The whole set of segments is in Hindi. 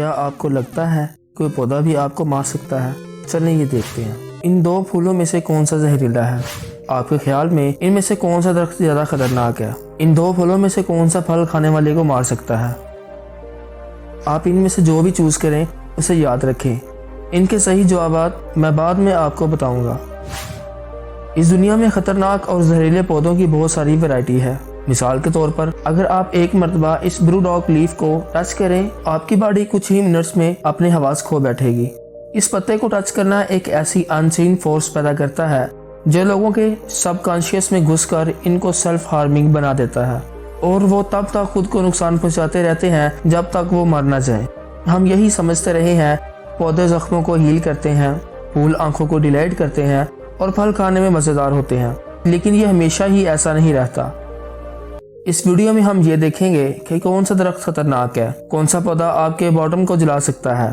क्या आपको लगता है कोई पौधा भी आपको मार सकता है? चलिए ये देखते हैं। इन दो फूलों में से कौन सा जहरीला है? आपके ख्याल में इनमें से कौन सा दरख्त ज़्यादा खतरनाक है? इन दो फलों में से कौन सा फल खाने वाले को मार सकता है? आप इनमें से जो भी चूज़ करें उसे याद रखें। इनके सही जवाब मैं बाद में आपको बताऊंगा। इस दुनिया में खतरनाक और जहरीले पौधों की बहुत सारी वैरायटी है। मिसाल के तौर पर अगर आप एक मरतबा इस ब्रूडॉग लीफ को टच करें, आपकी बॉडी कुछ ही मिनट्स में अपने हवास खो बैठेगी। इस पत्ते को टच करना एक ऐसी अनसीन फोर्स पैदा करता है जो लोगों के सबकॉन्शियस में घुसकर इनको सेल्फ हार्मिंग बना देता है, और वो तब तक खुद को नुकसान पहुंचाते रहते हैं जब तक वो मर न जाए। हम यही समझते रहे हैं पौधे जख्मों को हील करते हैं, फूल आंखों को डिलाइट करते हैं और फल खाने में मज़ेदार होते हैं, लेकिन ये हमेशा ही ऐसा नहीं रहता। इस वीडियो में हम ये देखेंगे कि कौन सा दरख्त खतरनाक है, कौन सा पौधा आपके बॉटम को जला सकता है,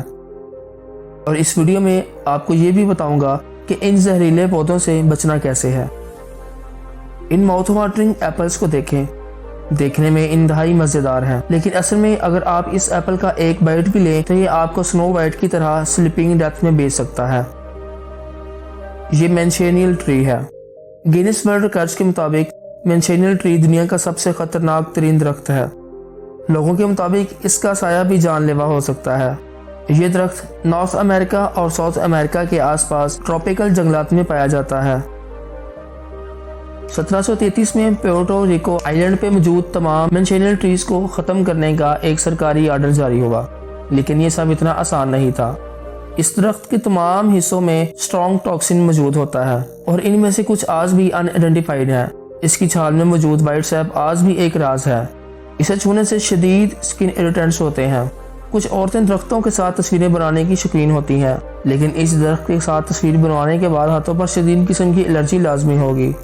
और इस वीडियो में आपको ये भी बताऊंगा कि इन जहरीले पौधों से बचना कैसे है। इन माउथ वाटरिंग एप्पल्स को देखें, देखने में इंतहाई मज़ेदार है, लेकिन असल में अगर आप इस एप्पल का एक बाइट भी लें तो ये आपको स्नो वाइट की तरह स्लीपिंग डेथ में बेच सकता है। ये मैंशेनियल ट्री है। गिनीज वर्ल्ड रिकॉर्ड्स के मुताबिक मैंशेनियल ट्री दुनिया का सबसे खतरनाक तरीन दरख्त है। लोगों के मुताबिक इसका साया भी जानलेवा हो सकता है। ये दरख्त नॉर्थ अमेरिका और साउथ अमेरिका के आसपास ट्रॉपिकल जंगलात में पाया जाता है। 1733 में प्यूर्टो रिको आइलैंड पे मौजूद तमाम मैंशेनियल ट्रीज को ख़त्म करने का एक सरकारी आर्डर जारी हुआ, लेकिन ये सब इतना आसान नहीं था। इस दरख्त के तमाम हिस्सों में स्ट्रॉन्ग टॉक्सिन मौजूद होता है और इनमें से कुछ आज भी अनआइडेंटिफाइड है। इसकी छाल में मौजूद वाइट सैप आज भी एक राज है। इसे छूने से शदीद स्किन इरिटेंट्स होते हैं। कुछ औरतें दरख्तों के साथ तस्वीरें बनाने की शौकीन होती हैं, लेकिन इस दरख्त के साथ तस्वीर बनवाने के बाद हाथों पर शदीद किस्म की एलर्जी लाजमी होगी।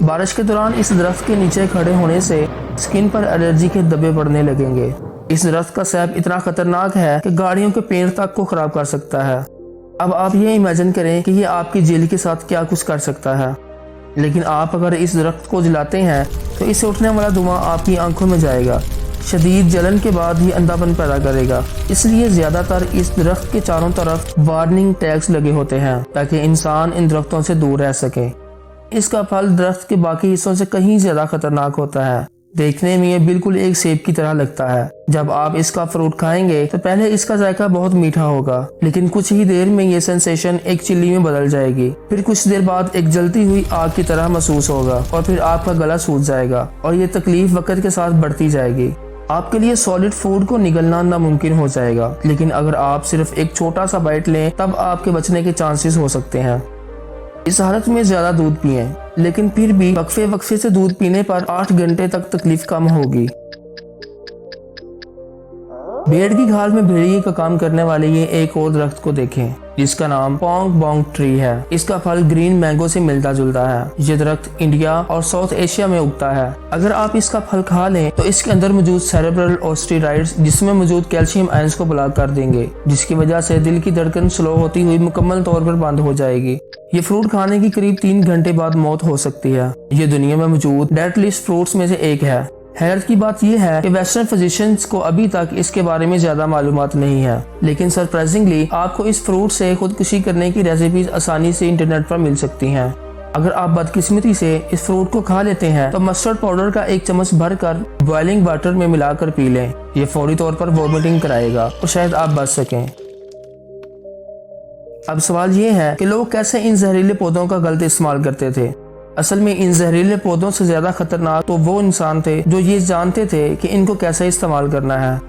बारिश के दौरान इस दरख्त के नीचे खड़े होने से स्किन पर एलर्जी के धब्बे पड़ने लगेंगे। इस दरख्त का सैप इतना खतरनाक है कि गाड़ियों के पेंट तक को खराब कर सकता है। अब आप ये इमेजिन करें कि ये आपकी जेल के साथ क्या कुछ कर सकता है, लेकिन आप अगर इस दरख्त को जलाते हैं तो इससे उठने वाला धुआं आपकी आंखों में जाएगा, शदीद जलन के बाद ही अंधापन पैदा करेगा। इसलिए ज्यादातर इस दरख्त के चारों तरफ वार्निंग टैग्स लगे होते हैं ताकि इंसान इन दरख्तों से दूर रह सके। इसका फल दरख्त के बाकी हिस्सों से कहीं ज्यादा खतरनाक होता है। देखने में ये बिल्कुल एक सेब की तरह लगता है। जब आप इसका फ्रूट खाएंगे तो पहले इसका जायका बहुत मीठा होगा, लेकिन कुछ ही देर में ये सेंसेशन एक चिल्ली में बदल जाएगी। फिर कुछ देर बाद एक जलती हुई आग की तरह महसूस होगा और फिर आपका गला सूज जाएगा और ये तकलीफ वक्त के साथ बढ़ती जाएगी। आपके लिए सॉलिड फूड को निगलना नामुमकिन हो जाएगा, लेकिन अगर आप सिर्फ एक छोटा सा बाइट लें तब आपके बचने के चांसेस हो सकते हैं। इस हालत में ज्यादा दूध पिएं, लेकिन फिर भी वक्फे से दूध पीने पर 8 घंटे तक तकलीफ कम होगी। भेड़ की खाल में भेड़िए का काम करने वाले ये एक और दरख्त को देखें, जिसका नाम पोंग बोंग ट्री है। इसका फल ग्रीन मैंगो से मिलता जुलता है। ये दरख्त इंडिया और साउथ एशिया में उगता है। अगर आप इसका फल खा लें तो इसके अंदर मौजूद सेरेब्रल ऑस्टेरॉइड्स जिसमें मौजूद कैल्शियम आयंस को ब्लॉक कर देंगे, जिसकी वजह से दिल की धड़कन स्लो होती हुई मुकम्मल तौर पर बंद हो जाएगी। ये फ्रूट खाने की करीब 3 घंटे बाद मौत हो सकती है। ये दुनिया में मौजूद डेडलिस्ट फ्रूट्स में से एक है। हैरत की बात यह है कि वेस्टर्न फिजिशियंस को अभी तक इसके बारे में ज्यादा मालूमात नहीं है, लेकिन सरप्राइजिंगली आपको इस फ्रूट से खुदकुशी करने की रेसिपीज आसानी से इंटरनेट पर मिल सकती हैं। अगर आप बदकिस्मती से इस फ्रूट को खा लेते हैं तो मस्टर्ड पाउडर का 1 चम्मच भरकर बॉइलिंग वाटर में मिलाकर पी लें। ये फौरी तौर पर वॉमिटिंग कराएगा और शायद आप बच सकें। अब सवाल ये है कि लोग कैसे इन जहरीले पौधों का गलत इस्तेमाल करते थे। असल में इन जहरीले पौधों से ज्यादा खतरनाक तो वो इंसान थे जो ये जानते थे कि इनको कैसे इस्तेमाल करना है।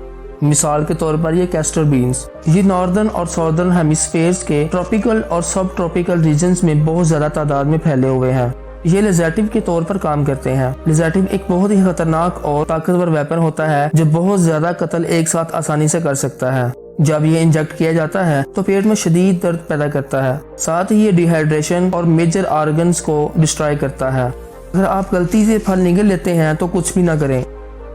मिसाल के तौर पर ये कैस्टर बीन्स, ये नॉर्दर्न और साउदर्न हेमिस्फीयर्स के ट्रॉपिकल और सब ट्रॉपिकल रीजन्स में बहुत ज्यादा तादाद में फैले हुए हैं। ये लेजेटिव के तौर पर काम करते हैं। लेजेटिव एक बहुत ही खतरनाक और ताकतवर वेपन होता है जो बहुत ज्यादा कत्ल एक साथ आसानी से कर सकता है। जब ये इंजेक्ट किया जाता है तो पेट में शदीद दर्द पैदा करता है, साथ ही ये डिहाइड्रेशन और मेजर ऑर्गन्स को डिस्ट्रॉय करता है। अगर आप गलती से फल निगल लेते हैं तो कुछ भी ना करें,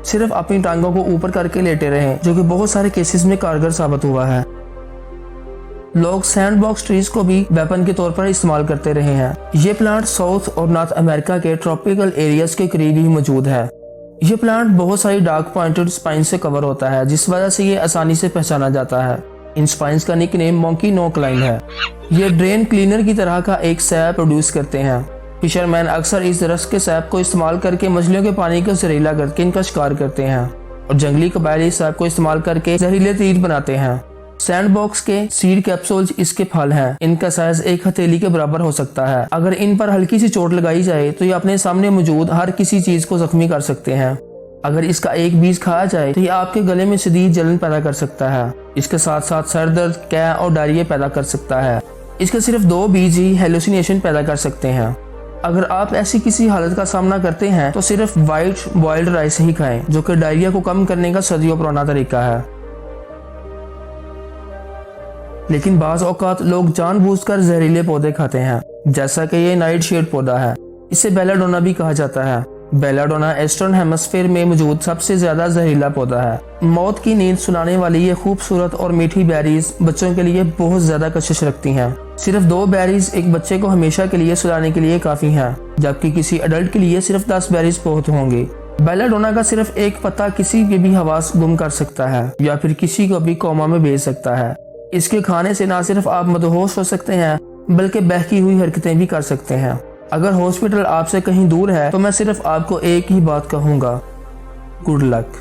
सिर्फ अपनी टांगों को ऊपर करके लेटे रहें, जो कि बहुत सारे केसेस में कारगर साबित हुआ है। लोग सैंडबॉक्स ट्रीज को भी वेपन के तौर पर इस्तेमाल करते रहे हैं। ये प्लांट साउथ और नॉर्थ अमेरिका के ट्रॉपिकल एरियाज के करीब ही मौजूद है। ये प्लांट बहुत सारी डार्क पॉइंटेड स्पाइन से कवर होता है, जिस वजह से ये आसानी से पहचाना जाता है। इन स्पाइन्स का निकनेम मॉन्की नोक लाइन है। ये ड्रेन क्लीनर की तरह का एक सैप प्रोड्यूस करते हैं। फिशरमैन अक्सर इस रस के सैप को इस्तेमाल करके मछलियों के पानी को जहरीला करके इनका शिकार करते हैं और जंगली कबायली इस सैप को इस्तेमाल करके जहरीले तीर बनाते हैं। सैंडबॉक्स के सीड कैप्सूल्स इसके फल हैं। इनका साइज एक हथेली के बराबर हो सकता है। अगर इन पर हल्की सी चोट लगाई जाए तो ये अपने सामने मौजूद हर किसी चीज को जख्मी कर सकते हैं। अगर इसका एक बीज खाया जाए तो ये आपके गले में शदीद जलन पैदा कर सकता है। इसके साथ साथ सर दर्द, कै और डायरिया पैदा कर सकता है। इसके सिर्फ 2 बीज ही हेलुसिनेशन पैदा कर सकते हैं। अगर आप ऐसी किसी हालत का सामना करते हैं तो सिर्फ वाइट बॉइल्ड राइस ही खाएं, जो कि डायरिया को कम करने का सदियों पुराना तरीका है। लेकिन बाज़ औकात लोग जानबूझकर जहरीले पौधे खाते हैं, जैसा कि ये नाइट शेड पौधा है। इसे बेलाडोना भी कहा जाता है। बेलाडोना ईस्टर्न हेमिस्फीयर में मौजूद सबसे ज्यादा जहरीला पौधा है। मौत की नींद सुनाने वाली ये खूबसूरत और मीठी बेरीज बच्चों के लिए बहुत ज्यादा कशिश रखती हैं। सिर्फ 2 बेरीज एक बच्चे को हमेशा के लिए सुलाने के लिए काफी हैं, जबकि किसी अडल्ट के लिए सिर्फ 10 बेरीज बहुत होंगी। बेलाडोना का सिर्फ एक पत्ता किसी के भी हवास गुम कर सकता है या फिर किसी को भी कोमा में भेज सकता है। इसके खाने से न सिर्फ आप मदहोश हो सकते हैं, बल्कि बहकी हुई हरकतें भी कर सकते हैं। अगर हॉस्पिटल आपसे कहीं दूर है तो मैं सिर्फ आपको एक ही बात कहूंगा, गुड लक।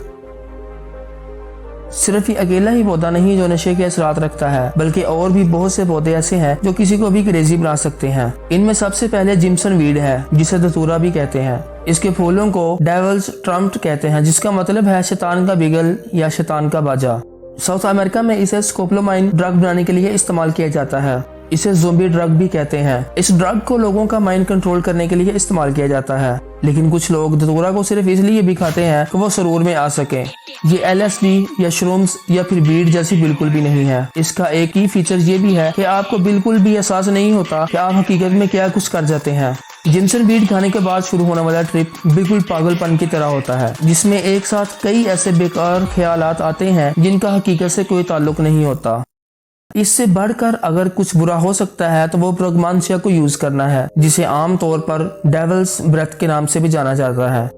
सिर्फ ये अकेला ही पौधा नहीं जो नशे के असरात रखता है, बल्कि और भी बहुत से पौधे ऐसे हैं जो किसी को भी क्रेजी बना सकते हैं। इनमें सबसे पहले जिम्सन वीड है, जिसे धतूरा भी कहते हैं। इसके फूलों को डेविल्स ट्रम्प्ट कहते हैं, जिसका मतलब है शैतान का बिगल या शैतान का बाजा। साउथ अमेरिका में इसे स्कोपोलामाइन ड्रग बनाने के लिए इस्तेमाल किया जाता है। इसे ज़ोंबी ड्रग भी कहते हैं। इस ड्रग को लोगों का माइंड कंट्रोल करने के लिए इस्तेमाल किया जाता है, लेकिन कुछ लोग धतूरा को सिर्फ इसलिए भी खाते हैं कि वो सरूर में आ सके। ये LSD या श्रूम्स या फिर बीड जैसी बिल्कुल भी नहीं है। इसका एक ही फीचर ये भी है कि आपको बिल्कुल भी एहसास नहीं होता कि आप हकीकत में क्या कुछ कर जाते हैं। जिम्सन बीड खाने के बाद शुरू होने वाला ट्रिप बिल्कुल पागलपन की तरह होता है, जिसमें एक साथ कई ऐसे बेकार ख्यालात आते हैं जिनका हकीकत से कोई ताल्लुक नहीं होता। इससे बढ़कर अगर कुछ बुरा हो सकता है तो वो ब्रग्मांसिया को यूज करना है, जिसे आमतौर पर डेविल्स ब्रेथ के नाम से भी जाना जाता है।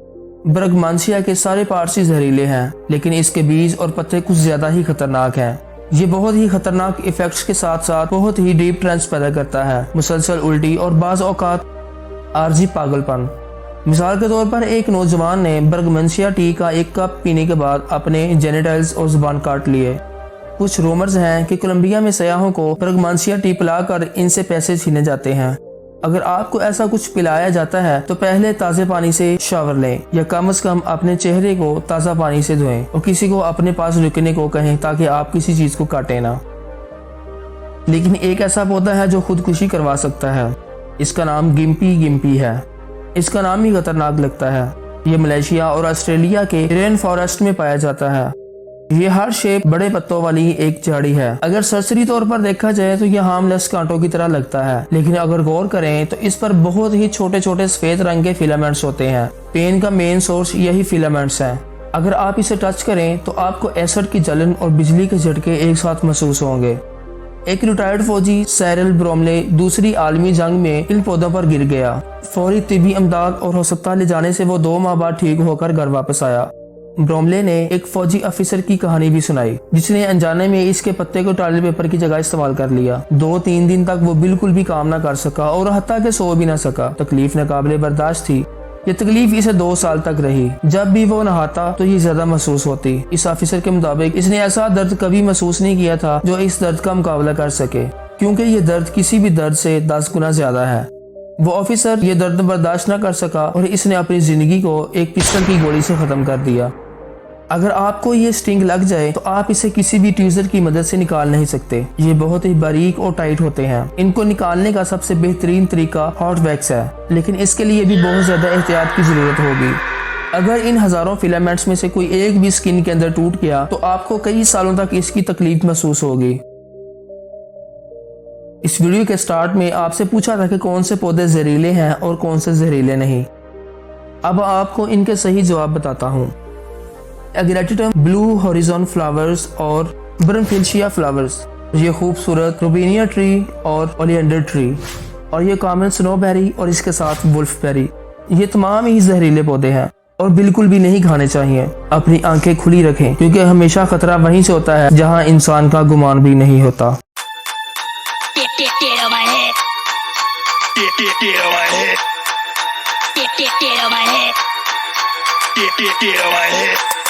ब्रग्मांसिया के सारे पार्ट्स ही जहरीले हैं, लेकिन इसके बीज और पत्ते कुछ ज्यादा ही खतरनाक हैं। ये बहुत ही खतरनाक इफेक्ट्स के साथ साथ बहुत ही डीप ट्रांस पैदा करता है, मुसलसल उल्टी और बाज़ औकात आर्जी पागलपन। मिसाल के तौर पर एक नौजवान ने ब्रग्मांसिया टी का 1 कप पीने के बाद अपने जेनिटल्स और जुबान काट लिए। कुछ रूमर्स हैं कि कोलंबिया में सयाहों को ब्रग्मांसिया टी पिलाकर इनसे पैसे छीने जाते हैं। अगर आपको ऐसा कुछ पिलाया जाता है तो पहले ताज़े पानी से शावर लें, या कम से कम अपने चेहरे को ताज़ा पानी से धोएं और किसी को अपने पास रुकने को कहें ताकि आप किसी चीज़ को काटें ना। लेकिन एक ऐसा पौधा है जो खुदकुशी करवा सकता है। इसका नाम गिम्पी गिम्पी है। इसका नाम ही खतरनाक लगता है। ये मलेशिया और ऑस्ट्रेलिया के रेन फॉरेस्ट में पाया जाता है। ये हर शेप बड़े पत्तों वाली एक झाड़ी है। अगर सरसरी तौर पर देखा जाए तो ये हार्मलेस कांटों की तरह लगता है, लेकिन अगर गौर करें तो इस पर बहुत ही छोटे छोटे सफेद रंग के फिलामेंट्स होते हैं। पेन का मेन सोर्स यही फिलामेंट्स हैं। अगर आप इसे टच करें तो आपको एसिड की जलन और बिजली के झटके एक साथ महसूस होंगे। एक रिटायर्ड फौजी सैरल ब्रोमले दूसरी आलमी जंग में इन पौधों पर गिर गया। फौरी तिब्बी इमदाद और अस्पताल ले जाने से वो 2 माह बाद ठीक होकर घर वापस आया। ब्रोमले ने एक फौजी अफसर की कहानी भी सुनाई, जिसने अनजाने में इसके पत्ते को टॉयलेट पेपर की जगह इस्तेमाल कर लिया। 2-3 दिन तक वो बिल्कुल भी काम ना कर सका और हत्ता के सो भी ना सका। तकलीफ नाकाबिले बर्दाश्त थी। ये तकलीफ इसे 2 साल तक रही। जब भी वो नहाता तो ये ज्यादा महसूस होती। इस ऑफिसर के मुताबिक इसने ऐसा दर्द कभी महसूस नहीं किया था जो इस दर्द का मुकाबला कर सके, क्योंकि ये दर्द किसी भी दर्द से 10 गुना ज्यादा है। वो ऑफिसर ये दर्द बर्दाश्त न कर सका और इसने अपनी जिंदगी को एक पिस्टल की गोली से खत्म कर दिया। अगर आपको ये स्टिंग लग जाए तो आप इसे किसी भी ट्यूजर की मदद से निकाल नहीं सकते। ये बहुत ही बारीक और टाइट होते हैं। इनको निकालने का सबसे बेहतरीन तरीका हॉट वैक्स है, लेकिन इसके लिए भी बहुत ज्यादा एहतियात की जरूरत होगी। अगर इन हजारों फिलामेंट्स में से कोई एक भी स्किन के अंदर टूट गया तो आपको कई सालों तक इसकी तकलीफ महसूस होगी। इस वीडियो के स्टार्ट में आपसे पूछा था कि कौन से पौधे जहरीले हैं और कौन से जहरीले नहीं। अब आपको इनके सही जवाब बताता हूँ। एग्रेटिटम ब्लू हॉरिजॉन फ्लावर्स और ब्रनफिल्शिया फ्लावर्स, ये खूबसूरत रूबिनिया ट्री और ओलियंडर ट्री, और ये कॉमन स्नोबेरी और इसके साथ वुल्फबेरी, ये तमाम ही जहरीले पौधे हैं और बिल्कुल भी नहीं खाने चाहिए। अपनी आंखें खुली रखें क्योंकि हमेशा खतरा वहीं से होता है जहां इंसान का गुमान भी नहीं होता। Get on my head. Get on my head. Get on my head. Get on my head.